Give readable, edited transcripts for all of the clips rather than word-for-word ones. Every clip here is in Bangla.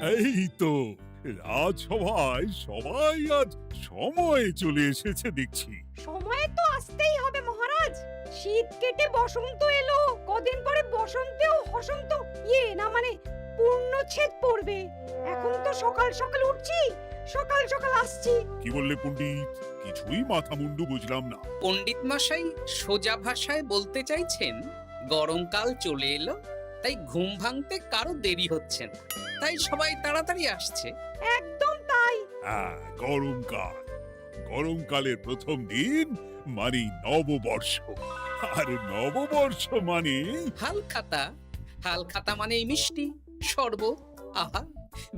এই তো রাজসভায় সবাই আজ সময়ে চলে এসেছে দেখছি। সময় তো আসতেই হবে মহারাজ। শীত কেটে বসন্ত এলো, কদিন পরে বসন্তেও বসন্ত না মানে পূর্ণচ্ছেদ পড়বে। এখন তো সকাল সকাল উঠছি, সকাল সকাল আসছি। কি বললে পণ্ডিত? কিছুই মাথা মুন্ডু বুঝলাম না। পণ্ডিত মশাই সোজা ভাষায় বলতে চাইছেন গরমকাল চলে এলো, তাই ঘুম ভাঙতে কারো দেরি হচ্ছে না, তাই সবাই তাড়াতাড়ি আসছে। একদম তাই। হ্যাঁ, গরমকাল। গরমকালের প্রথম দিন মানে নববর্ষ, আর নববর্ষ মানে হালখাতা, হালখাতা মানে এই মিষ্টি শরবত। আহা,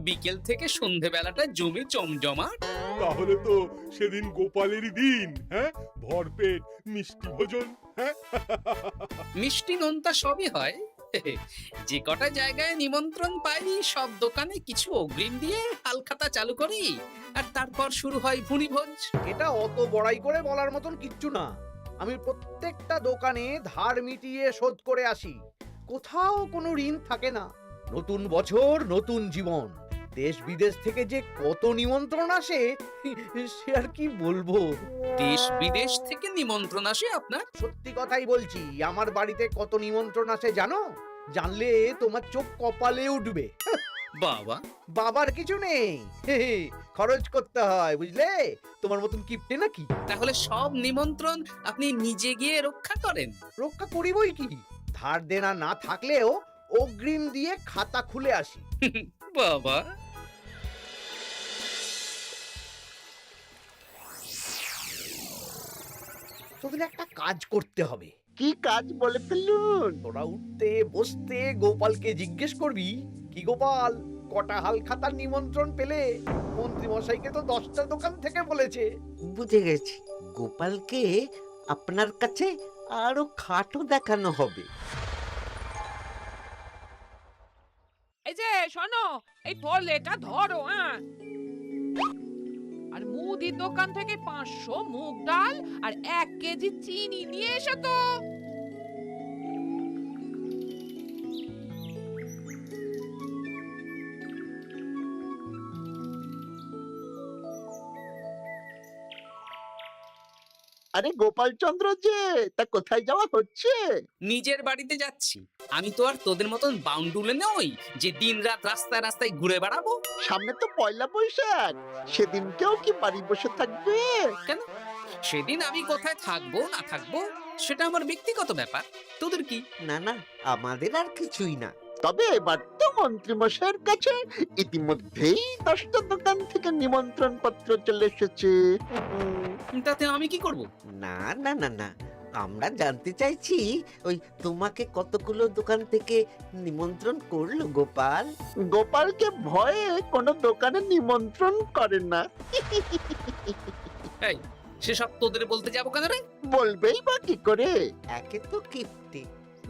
বিকেল থেকে সন্ধেবেলাটা জমে জমজমাট। তাহলে তো সেদিন গোপালেরই দিন। হ্যাঁ, ভরপেট মিষ্টি ভোজন। হ্যাঁ, মিষ্টি নোনতা সবই হয়। যে কটা জায়গায় নিমন্ত্রণ পাই সব দোকানে কিছু অগ্রিম দিয়ে হালখাতা চালু করি, আর তারপর শুরু হয় ভুনিভোজ। এটা অত বড়াই করে বলার মতন কিচ্ছু না। আমি প্রত্যেকটা দোকানে ধার মিটিয়ে শোধ করে আসি, কোথাও কোনো ঋণ থাকে না। নতুন বছর নতুন জীবন, দেশ বিদেশ থেকে যে কত নিমন্ত্রণ আসে সে আর কি বলবো। দেশ বিদেশ থেকে নিমন্ত্রণ আসে আপনার? সত্যি কথাই বলছি, আমার বাড়িতে কত নিমন্ত্রণ আসে জানো? জানলে তোমার চোখ কপালে উঠবে। বাবা, বাবার কিছু নেই, খরচ করতে হয় বুঝলে। তোমার মতন কিপটে নাকি? তাহলে সব নিমন্ত্রণ আপনি নিজে গিয়ে রক্ষা করেন? রক্ষা করিবই কি, ধার দেনা না থাকলেও অগ্রিম দিয়ে খাতা খুলে আসি। বাবা, তোদের একটা কাজ করতে হবে। কি কাজ বলে ফেলুন? তোরা উঠতে বসতে গোপালকে জিজ্ঞেস করবি, কি গোপাল, কটা হাল খাতার নিমন্ত্রণ পেলে? মন্ত্রী মশাইকে তো 10টা দোকান থেকে বলেছে। বুঝে গেছি, গোপালকে আপনার কাছে আরো খাটো দেখানো হবে। এই যে শোনো, এই থলেটা ধরো। হ্যাঁ, আর মুদির দোকান থেকে 500 মুগ ডাল আর 1 কেজি চিনি নিয়ে এসো তো। আরে গোপাল চন্দ্র যে, তা কোথায় যাওয়া হচ্ছে? নিজের বাড়িতে যাচ্ছি। আমি তো আর তোদের মতন বাউন্ডুলে নই যে দিনরাত রাস্তায় রাস্তায় ঘুরে বেড়াবো। সামনে তো পয়লা বৈশাখ, সেদিন কেউ কি বাড়ি বসে থাকবে? কেন? সেদিন আমি কোথায় থাকবো না থাকবো সেটা আমার ব্যক্তিগত ব্যাপার, তোদের কি? না না, আমাদের আর কিছুই না। তবে এবার তো মন্ত্রী মশাইয়ের কাছে ইতিমধ্যেই 10টা দোকান থেকে নিমন্ত্রণ পত্র চলে এসেছে। তাতে আমি কি করব? না না না না, আমরা জানতে চাইছি ওই তোমাকে কতগুলো দোকান থেকে নিমন্ত্রণ করলো গোপাল? গোপালকে ভয়ে কোনো দোকানে নিমন্ত্রণ করে না। এই, সেসব তোদের বলতে যাবো কেন রে? বলবেই বা কি করে? একে তো কিপ্টে,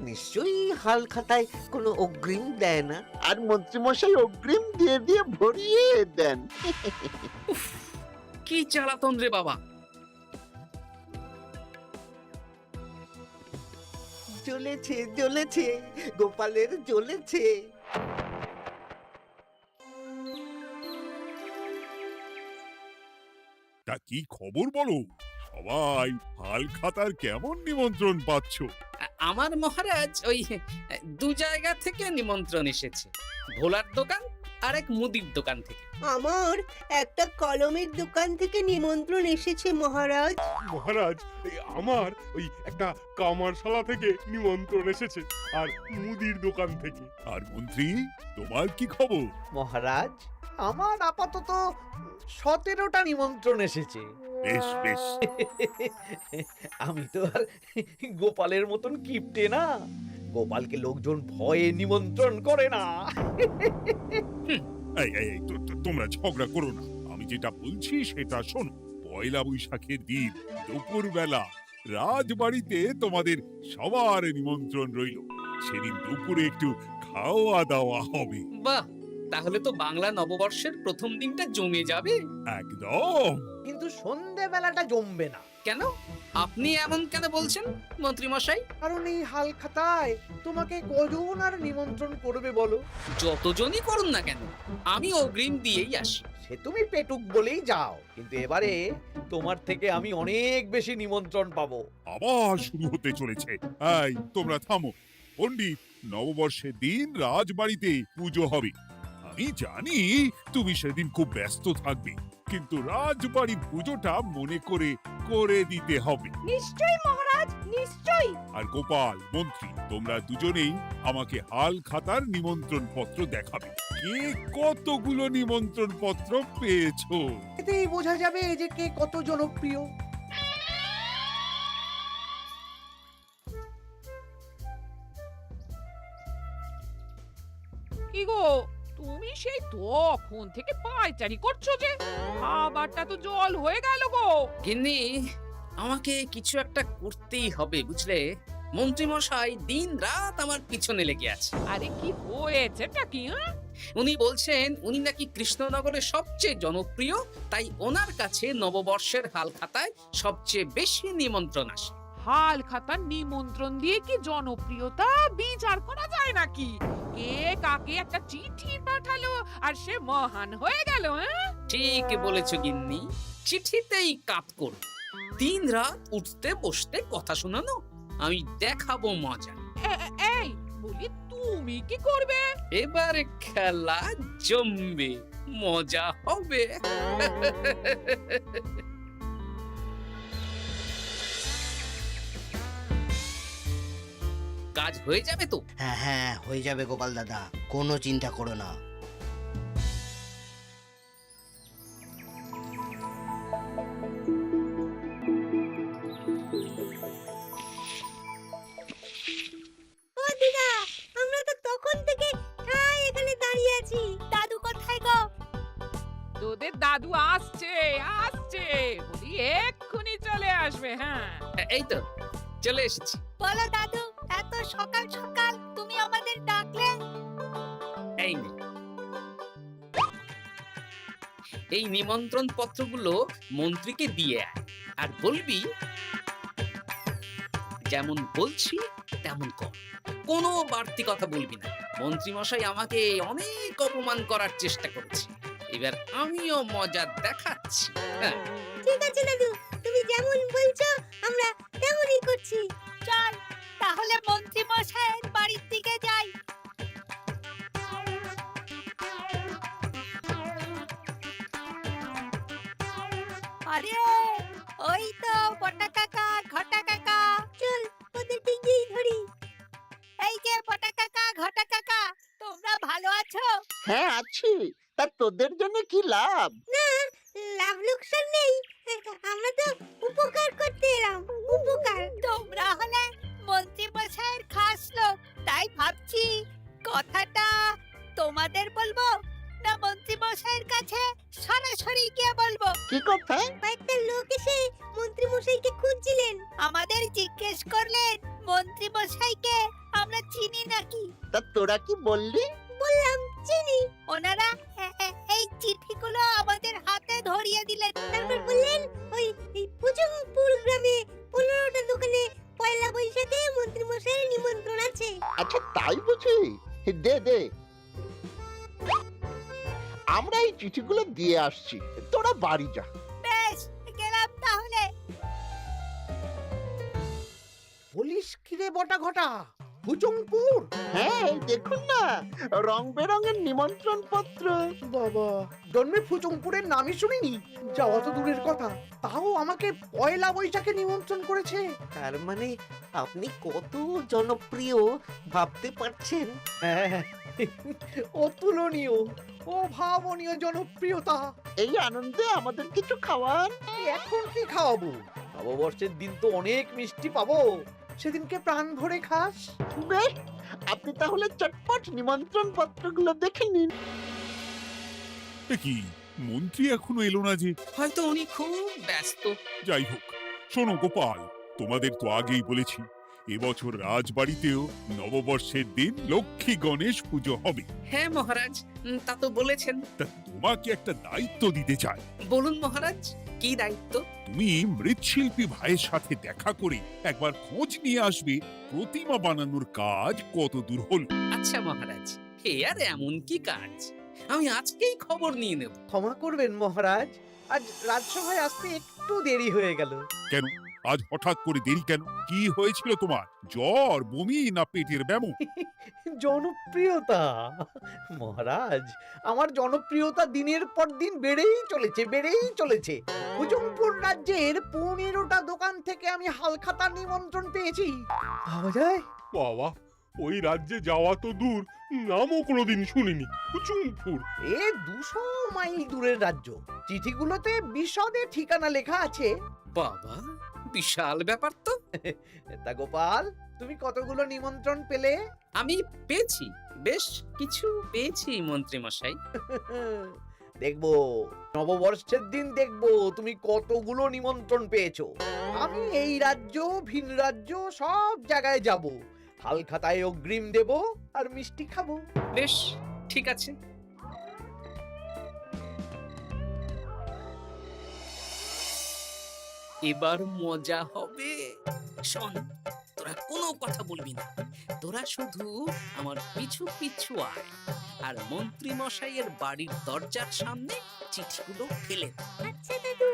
নিশ্চয়ই হাল খাতায় কোনো অগ্রিম দেয় না, আর মন্ত্রীমশাই অগ্রিম দিয়ে দিয়ে ভরিয়ে দেন। কি জ্বালাতন রে বাবা। জ্বলেছে জ্বলেছে, গোপালের জ্বলেছে। তা কি খবর বলো? সবাই হালখাতার কেমন নিমন্ত্রণ পাচ্ছ? আমার মহারাজ ওই 2 জায়গা থেকে নিমন্ত্রণ এসেছে, ভোলার দোকান আর এক মুদির দোকান থেকে। আমার একটা কলমের দোকান থেকে নিমন্ত্রণ এসেছে মহারাজ। মহারাজ, আমার ওই একটা কামারশালা থেকে নিমন্ত্রণ এসেছে, আর মুদির দোকান থেকে। আর মন্ত্রী, তোমার কি খবর? মহারাজ, আমার আপাতত 17টা নিমন্ত্রণ এসেছে। বেশ বেশ। আমি তো আর গোপালের মতন কিপটে না, গোপালকে লোকজন ভয়ে নিমন্ত্রণ করে না। এই এই এই, তোমরা ঝগড়া করো না, আমি যেটা বলছি সেটা শোনো। পয়লা বৈশাখের দিন দুপুরবেলা রাজবাড়িতে তোমাদের সবার নিমন্ত্রণ রইল। সেদিন দুপুরে একটু খাওয়া দাওয়া হবে। বাহ, তাহলে তো বাংলা নববর্ষের প্রথম দিনটা জমে যাবে। একদম। কিন্তু সন্ধেবেলাটা জমবে না। কেন? আপনি এমন কেন বলছেন মন্ত্রী মশাই? কারণ এই হাল খাতায় তোমাকে কজন আর নিমন্ত্রণ করবে বলো? যতজনই করুন না কেন, আমি অগ্রিম দিয়েই আসি। সে তুমি পেটুক বলেই যাও, কিন্তু এবারে তোমার থেকে আমি অনেক বেশি নিমন্ত্রণ পাবো। আবার শুরু হতে চলেছে। এই তোমরা থামো। পণ্ডিত, নববর্ষের দিন রাজবাড়িতে পুজো হবে। আমি জানি তুমি সেদিন খুব ব্যস্ত থাকবে, কিন্তু রাজবাড়ির পুজোটা মনে করে করে দিতে হবে। নিশ্চয়ই মহারাজ, নিশ্চয়ই। আর গোপাল, মন্ত্রী, তোমরা দুজনেই আমাকে হাল খাতার নিমন্ত্রণ পত্র দেখাবে। কে কতগুলো নিমন্ত্রণ পত্র পেয়েছো? এতেই বোঝা যাবে যে কে কত জনপ্রিয়। কি গো, তুমি সেই তখন থেকে পায়চারি করছো যে? খাবারটা তো জল হয়ে গেল গো। গিন্নি, আমাকে কিছু একটা করতেই হবে বুঝলে। মন্ত্রী মশাই দিন রাত আমার পিছনে লেগে আছে। আরে কি হয়েছেটা কি? হ্যাঁ, উনি বলছেন উনি নাকি কৃষ্ণনগরের সবচেয়ে জনপ্রিয়, তাই ওনার কাছে নববর্ষের হাল খাতায় সবচেয়ে বেশি নিমন্ত্রণ আসে। হাল খাতার নিমন্ত্রণ দিয়ে কি জনপ্রিয়তা বিচার করা যায় নাকি? কে কাকে একটা চিঠি পাঠালো আর সে মহান হয়ে গেল? হ্যাঁ, ঠিক বলেছো গিন্নি, চিঠিতেই কাত করো। দিন রাত উঠতে বসতে কথা শোনানো, আমি দেখাবো মজা। এই বলি, তুমি কি করবে? এবার খেলা জমবে, মজা হবে। কাজ হয়ে যাবে তো? হ্যাঁ হ্যাঁ, হয়ে যাবে গোপাল দাদা, কোনো চিন্তা করো না। ও দিদা, আমরা তো তখন থেকে ঠায় এখানে দাঁড়িয়ে আছি। দাদু কোথায় গো? তোদের দাদু আসছে আসছে, বলি এক্ষুনি চলে আসবে। হ্যাঁ, এই তো চলে এসেছি। বলো দাদু, এত সকাল সকাল তুমি আমাদের ডাকলে? এই নে, এই নিমন্ত্রণ পত্রগুলো মন্ত্রীকে দিয়ে আয়, আর বলবি যেমন বলছি তেমন কর, কোনো বাড়তি কথা বলবি না। মন্ত্রী মশাই আমাকে অনেক অপমান করার চেষ্টা করেছে, এবার আমিও মজা দেখাচ্ছি। হ্যাঁ, ঠিক আছে দাদু, তুমি যেমন বলছো আমরা তেমনই করছি। চল তাহলে মন্ত্রী মশাইয়ের বাড়ির দিকে যাই। আরে ওই তো বটা কাকা, ঘটা কাকা, চল ওদেরকে গিয়ে ধরি। এই যে বটা কাকা, ঘটা কাকা, তোমরা ভালো আছো? হ্যাঁ আছি, তা তোদের জন্য কি লাভ? না, লাভ লোকসান নেই, আমরা তো উপকার করতে এলাম। উপকার? তোমরা হলে মন্ত্রী মশাইয়ের খাস লোক, তাই ভাবছি কথাটা তোমাদের বলবো না মন্ত্রী মশাইয়ের কাছে সরাসরি গিয়ে বলবো। কি কথা? কয়েকটা লোক এসে মন্ত্রী মশাইকে খুঁজছিলেন, আমাদের জিজ্ঞেস করলেন মন্ত্রী মশাইকে আমরা চিনি নাকি। তা তোরা কি বললি? বললাম চিনি। ওনারা এই চিঠিগুলো আমাদের হাতে ধরিয়ে দিলেন, তারপর বললেন ওই পুজংপুর গ্রামে 15টা দোকানে পয়লা বৈশাখে মন্ত্রী মশাইয়ের নিমন্ত্রণ আছে। আচ্ছা তাই বুঝি? দে দে, আমরা এই চিঠিগুলো দিয়ে আসছি, তোরা বাড়ি যা। বেশ, গেলাম তাহলে। বলিস কিরে বটা ঘটা, ভুজংপুর? হ্যাঁ এই দেখুন না, রং বেরঙের নিমন্ত্রণ পত্র। বাবা, জন্মে ফুচংপুরের নামই শুনিনি, যাওয়া তো দূরের কথা, তাও আমাকে পয়লা বৈশাখে নিমন্ত্রণ করেছে। তার মানে আপনি কত জনপ্রিয় ভাবতে পারছেন? হ্যাঁ, অতুলনীয়, অভাবনীয় জনপ্রিয়তা। এই আনন্দে আমাদের কিছু খাওয়ান। এখন কি খাওয়াবো? নববর্ষের দিন তো অনেক মিষ্টি পাবো, সেদিনকে প্রাণ ভরে খাস। বেশ, আপনি তাহলে চটপট নিমন্ত্রণ পত্রগুলো দেখে নিন। এ কি, মন্ত্রী এখনো এলো না যে? হয়তো উনি খুব ব্যস্ত। যাই হোক, শোনো গোপাল, তোমাদের তো আগেই বলেছি এবছর রাজবাড়িতেও নববর্ষের দিন লক্ষ্মী গণেশ পুজো হবে। হ্যাঁ মহারাজ, তা তো বলেছেন। তা তোমাকে একটা দায়িত্ব দিতে চাই। বলুন মহারাজ, কি দায়িত্ব? তুমি মৃৎশিল্পী ভাইয়ের সাথে দেখা করে একবার খোঁজ নিয়ে আসবে প্রতিমা বানানোর কাজ কত দূর হলো। আচ্ছা মহারাজ, হে আর এমন কি কাজ, আমি আজকেই খবর নিয়ে নেব। ক্ষমা করবেন মহারাজ, আজ রাজসভায় আসতে একটু দেরি হয়ে গেল। কেন আজ হঠাৎ করে দেরি কেন? কি হয়েছিল তোমার? জ্বর, বমি না পেটের ব্যামো? জনপ্রিয়তা মহারাজ, আমার জনপ্রিয়তা দিনের পর দিন বেড়েই চলেছে। হুজুমপুর রাজ্যের 15টা দোকান থেকে আমি হালখাতার নিমন্ত্রণ পেয়েছি। ভাবা যায়? বাবা, ওই রাজ্যে যাওয়া তো দূর, নামও কোনোদিন শুনিনি। হুজুমপুর। এ 200 মাইল দূরের রাজ্য। চিঠিগুলোতে বিশদে ঠিকানা লেখা আছে। বাবা, বিশাল ব্যাপার তো। তা গোপাল, তুমি কতগুলো নিমন্ত্রণ পেলে? আমি পেয়েছি, বেশ কিছু পেয়েছি মন্ত্রী মশাই। দেখবো নববর্ষের দিন দেখবো তুমি কতগুলো নিমন্ত্রণ পেয়েছো। আমি এই রাজ্য ভিন রাজ্য সব জায়গায় যাব, হালখাতায় অগ্রিম দেব আর মিষ্টি খাবো। বেশ, ঠিক আছে। এবার মজা হবে। শোন, তোরা কোনো কথা বলবি না, তোরা শুধু আমার পিছু পিছু আয় আর মন্ত্রী মশাইয়ের বাড়ির দরজার সামনে চিঠিগুলো ফেলে দে। আচ্ছা দাদু।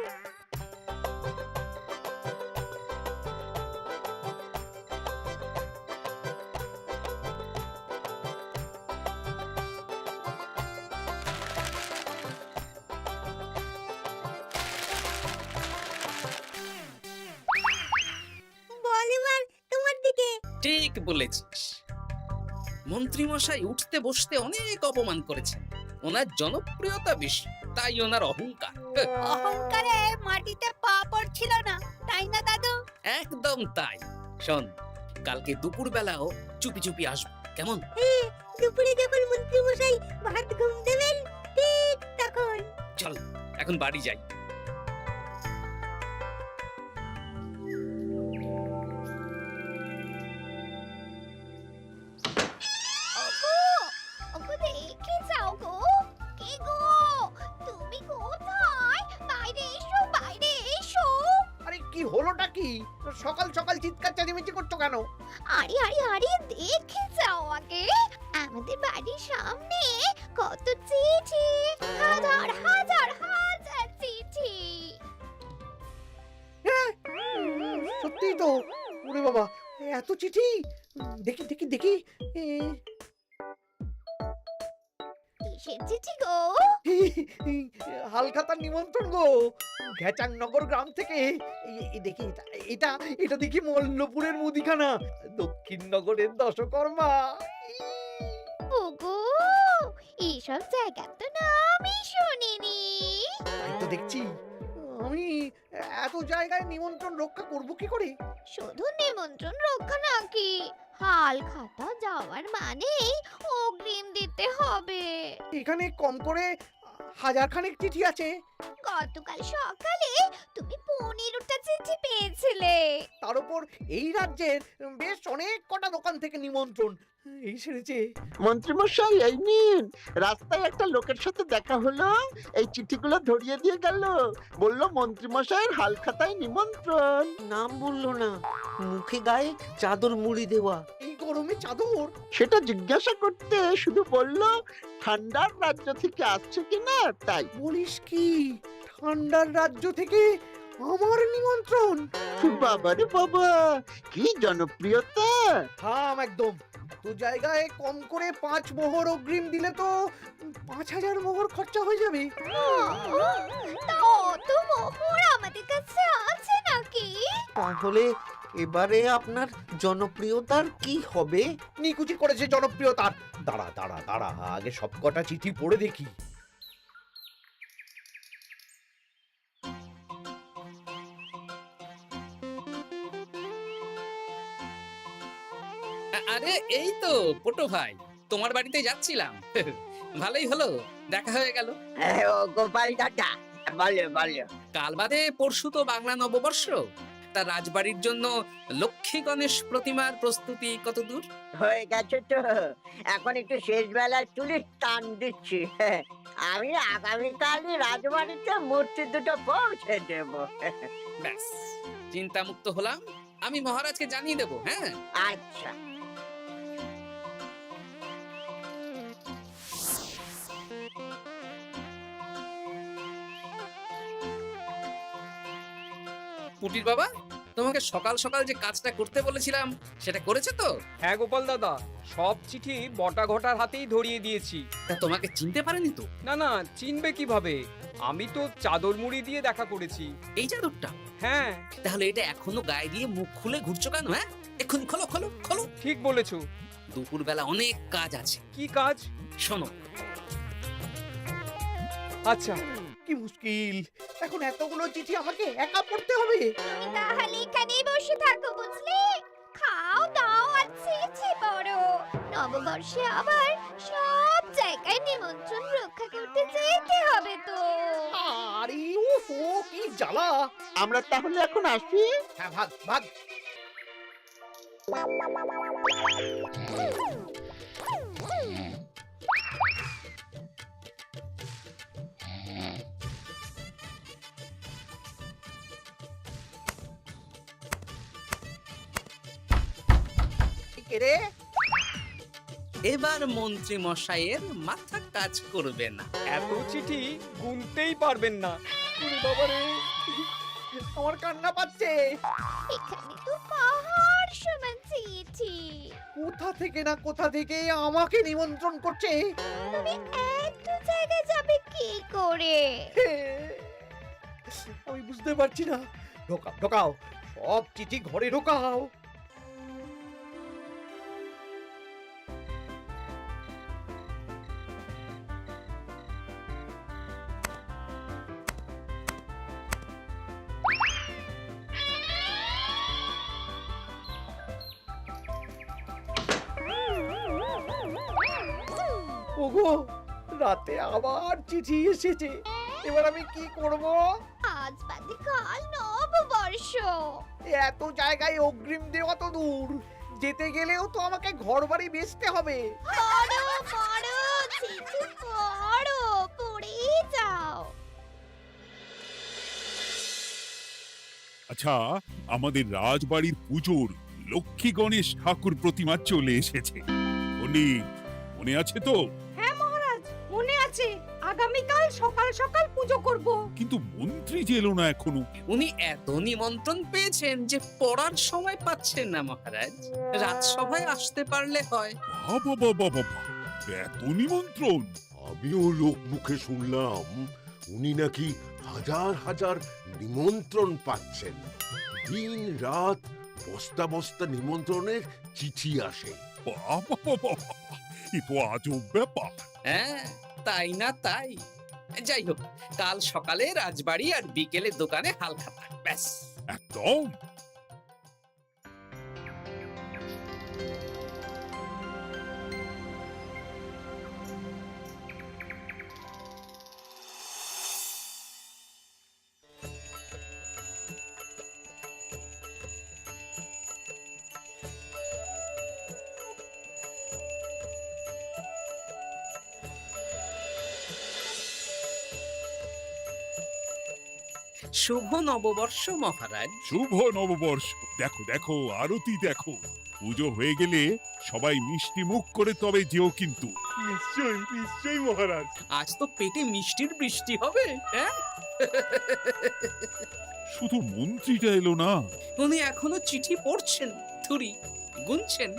বল এবার তোমার দিকে। ঠিক বলেছিস। মন্ত্রী মশাই উঠতে বসতে অনেক অপমান করেছেন, ওনার জনপ্রিয়তা বেশি, তাই ওনার অহংকার। অহংকারে মাটিতে পা পড়ছিল না, তাই না দাদু? একদম তাই। শোন, কালকে দুপুর বেলাও চুপি চুপি আসবো, কেমন? দুপুরে যখন মন্ত্রী মশাই ভাত ঘুম দেবেন ঠিক তখন। চল এখন বাড়ি যাই। ওগো দেখে যাও গো। কে গো? তুমি কোথায়? বাইরে এসো, বাইরে এসো। আরে কি হলোটা কি? সকাল সকাল চিৎকার চেঁচামেচি করছো কেন? আরে আরে আরে দেখে যাও আগে। আমাদের বাড়ির সামনে কত চিঠি, হাজার হাজার হাজার চিঠি। সত্যি তো। ওরে বাবা, এত চিঠি! দেখি দেখি দেখি। কিসের চিঠি গো? হালখাতার নিমন্ত্রণ গো, ঘ্যাচাংনগর গ্রাম থেকে। দেখি এটা এটা দেখি মল্লপুরের মুদিখানা, দক্ষিণনগরের দশকর্মা। ওগো, এইসব জায়গা তো নামই শুনিনি। তাই তো দেখছি। আমি এত জায়গায় নিমন্ত্রণ রক্ষা করব কি করে? শুধু নিমন্ত্রণ রক্ষা নাকি, হালখাতা যাওয়ার মানেই অগ্রিম দিতে হবে। এখানে কম করে 1000 খানেক চিঠি আছে। গতকাল সকালে তুমি 15টা চিঠি পেয়েছিলে। তার উপর এই রাজ্যের বেশ অনেক কটা দোকান থেকে নিমন্ত্রণ এই সেরেছে। মন্ত্রীমশাই এই নিন, রাস্তায় একটা লোকের সাথে দেখা হলো, এই চিঠিগুলো ধরিয়ে দিয়ে গেল, বলল মন্ত্রীমশাইয়ের হালখাতায় নিমন্ত্রণ। নাম বললো না, মুখে গায়ে চাদর মুড়ি দেওয়া। এই গরমে চাদর? সেটা জিজ্ঞাসা করতে শুধু বলল ঠান্ডার রাজ্য থেকে আসছে কিনা তাই। বলিস কি, ঠান্ডার রাজ্য থেকে আমার নিমন্ত্রণ? বাবারে বাবা, কি জনপ্রিয়তা! থাম একদম। তো জায়গায় কম করে 5 মোহর অগ্রিম দিলে তো 5000 মোহর খরচা হয়ে যাবে। তা অত মোহর আমাদের কাছে আছে নাকি? তাহলে এবারে আপনার জনপ্রিয়তার কি হবে? নিকুচি করেছে জনপ্রিয়তার। দাঁড়া দাঁড়া দাঁড়া, আগে সব কটা চিঠি পড়ে দেখি। আরে এই তো পটু ভাই, তোমার বাড়িতে যাচ্ছিলাম। ভালোই হলো, দেখা হয়ে গেল। গোপাল দাদা, বলো বলো। কাল বাদে পরশু তো বাংলা নববর্ষ, তা রাজবাড়ির জন্য লক্ষ্মী গণেশ প্রতিমার প্রস্তুতি কত দূর? হয়ে গেছে তো, এখন একটু শেষ বেলার চুলির টান দিচ্ছি। আমি আগামীকালই রাজবাড়িতে মূর্তি দুটো পৌঁছে দেব। ব্যাস চিন্তামুক্ত হলাম। আমি মহারাজকে জানিয়ে দেবো। হ্যাঁ, আচ্ছা। পুটির বাবা, তোমাকে সকাল সকাল যে কাজটা করতে বলেছিলাম সেটা করেছে তো? হ্যাঁ গোপাল দাদা, সব চিঠি বটা ঘটার হাতেই ধরিয়ে দিয়েছি। তা তোমাকে চিনতে পারেনি তো? না না, চিনবে কিভাবে? আমি তো চাদর মুড়ি দিয়ে দেখা করেছি। এই চাদরটা? হ্যাঁ, তাহলে এটা এখনো গায়ে দিয়ে মুখ খুলে ঘুরছো কেন? হ্যাঁ, এক্ষুনি খোলো খোলো খোলো। ঠিক বলেছো। দুপুরবেলা অনেক কাজ আছে। কি কাজ? শোনো, আচ্ছা। কি মুশকিল, এখন এতগুলো চিঠি আমাকে একা পড়তে হবে। তাহলে এখানেই বসে থাকো, বুঝলে? খাও দাও আর চিঠি পড়ো। নববর্ষে আবার সব জায়গায় নিমন্ত্রণ রক্ষা করতে যেতে হবে তো। আরে ও কি জ্বালা। আমরা তাহলে এখন আসি। হ্যাঁ, ভাগ ভাগ। কে রে? এবার মন্ত্রী মশাইয়ের মাথা কাজ করবে না। এত চিঠি গুনতেই পারবেন না। ওরে বাবা রে, আমার কান্না পাচ্ছে। এখানে তো পাহাড় সমান চিঠি। কোথা থেকে না কোথা থেকে আমাকে নিমন্ত্রণ করছে। তুমি এত জায়গায় যাবে কি করে? আমি বুঝতে পারছি না। ঢোকাও ঢোকাও, সব চিঠি ঘরে ঢোকাও। ওগো, রাতে আবার চিঠি এসেছে। এবার আমি কি করব? আজ বাদে কাল নববর্ষ। এত জায়গায় অগ্রিম দেওয়া তো দূর, যেতে গেলেও তো আমাকে ঘর বাড়ি বেচতে হবে। পড়ো পড়ো চিঠি পড়ো, পড়ে যাও। আচ্ছা, আমাদের রাজবাড়ির পুজোর লক্ষ্মী গণেশ ঠাকুর প্রতিমা চলে এসেছে। মনে আছে তো? হ্যাঁ মহারাজ, মনে আছে। আগামীকাল সকাল সকাল পুজো করব। কিন্তু মন্ত্রী যে এলো না এখনো। উনি এত নিমন্ত্রণ পেয়েছেন যে পড়ার সময় পাচ্ছেন না মহারাজ। রাজসভায় আসতে পারলে হয়। বাবা বাবা বাবা, এত নিমন্ত্রণ! আমিও লোক মুখে শুনলাম উনি নাকি হাজার হাজার নিমন্ত্রণ পাচ্ছেন। দিন রাত বস্তা বস্তা নিমন্ত্রণের চিঠি আসে। বাবা বাবা, এ তো আজব ব্যাপার। হ্যাঁ, তাই না তাই। যাই হোক, কাল সকালে রাজবাড়ি আর বিকেলে দোকানে হালখাতা। ব্যাস। একদম। শুভ নববর্ষ মহারাজ। শুভ নববর্ষ। দেখো দেখো, আরতি দেখো। পুজো হয়ে গেলে সবাই মিষ্টি মুখ করে তবে যেও কিন্তু। নিশ্চয়ই নিশ্চয়ই মহারাজ। আজ তো পেটে মিষ্টির বৃষ্টি হবে। হ্যাঁ, শুধু মন্ত্রীটা এলো না। উনি এখনো চিঠি পড়ছেন, থুরি গুনছেন।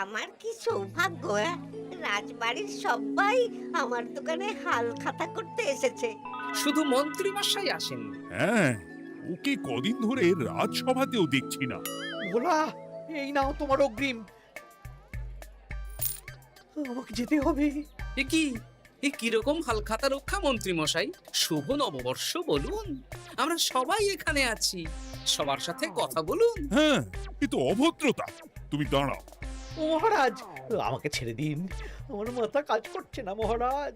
আমার কি সৌভাগ্য, রাজবাড়ির সবাই আমার দোকানে হাল খাতা করতে এসেছে। শুধু মন্ত্রী মশাই আসেন। হ্যাঁ, ওকে কদিন ধরে রাজসভাতেও দেখছি না। ভোলা, এই নাও তোমার অগ্রিম। আমাকে যেতে হবে। এ কিরকম হালখাতা রক্ষা মন্ত্রী মশাই? শুভ নববর্ষ বলুন, আমরা সবাই এখানে আছি। সবার সাথে কথা বলুন। হ্যাঁ, এ তো অভদ্রতা। তুমি দাঁড়াও। মহারাজ, আমাকে ছেড়ে দিন। আমার মাথা কাজ করছে না মহারাজ।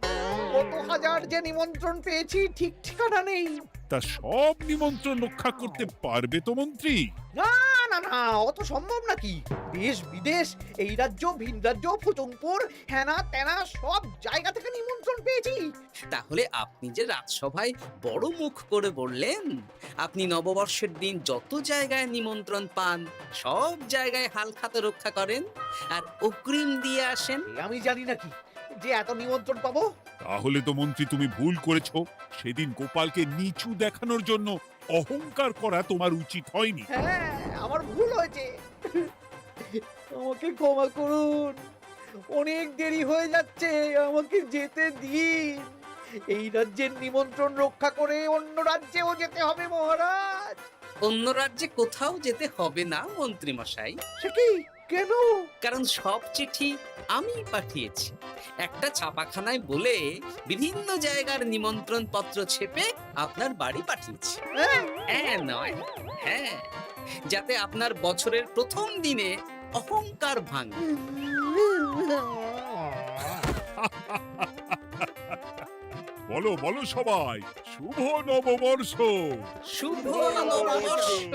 কত হাজার যে নিমন্ত্রণ পেয়েছি, ঠিক ঠিকানা নেই। তা সব নিমন্ত্রণ রক্ষা করতে পারবে তো মন্ত্রী? না না না অত সম্ভব নাকি? দেশ বিদেশ, এই রাজ্য ভিন রাজ্য, ফচংপুর, হ্যানা ত্যানা সব জায়গা থেকে নিমন্ত্রণ পেয়েছি। তাহলে আপনি যে রাজসভায় বড় মুখ করে বললেন আপনি নববর্ষের দিন যত জায়গায় নিমন্ত্রণ পান সব জায়গায় হালখাতা রক্ষা করেন আর অগ্রিম দিয়ে আসেন। আমি জানি নাকি যে এত নিমন্ত্রণ পাবো? তাহলে তো মন্ত্রী তুমি ভুল করেছো। সেদিন গোপালকে নিচু দেখানোর জন্য অহংকার করা তোমার উচিত হয়নি। হ্যাঁ, আমার ভুল হয়েছে। আমাকে ক্ষমা করুন, অনেক দেরি হয়ে যাচ্ছে, আমাকে যেতে দিন। এই রাজ্যের নিমন্ত্রণ রক্ষা করে অন্য রাজ্যেও যেতে হবে মহারাজ। অন্য রাজ্যে কোথাও যেতে হবে না মন্ত্রী মশাই, সে কি? কেন? কারণ সব চিঠি আমি পাঠিয়েছি। একটা ছাপাখানায় বলে বিভিন্ন জায়গার নিমন্ত্রণ পত্র ছেপে আপনার বাড়ি পাঠিয়েছি। হ্যাঁ নয় হ্যাঁ, যাতে আপনার বছরের প্রথম দিনে অহংকার ভাঙে। বলো বলো সবাই, শুভ নববর্ষ। শুভ নববর্ষ।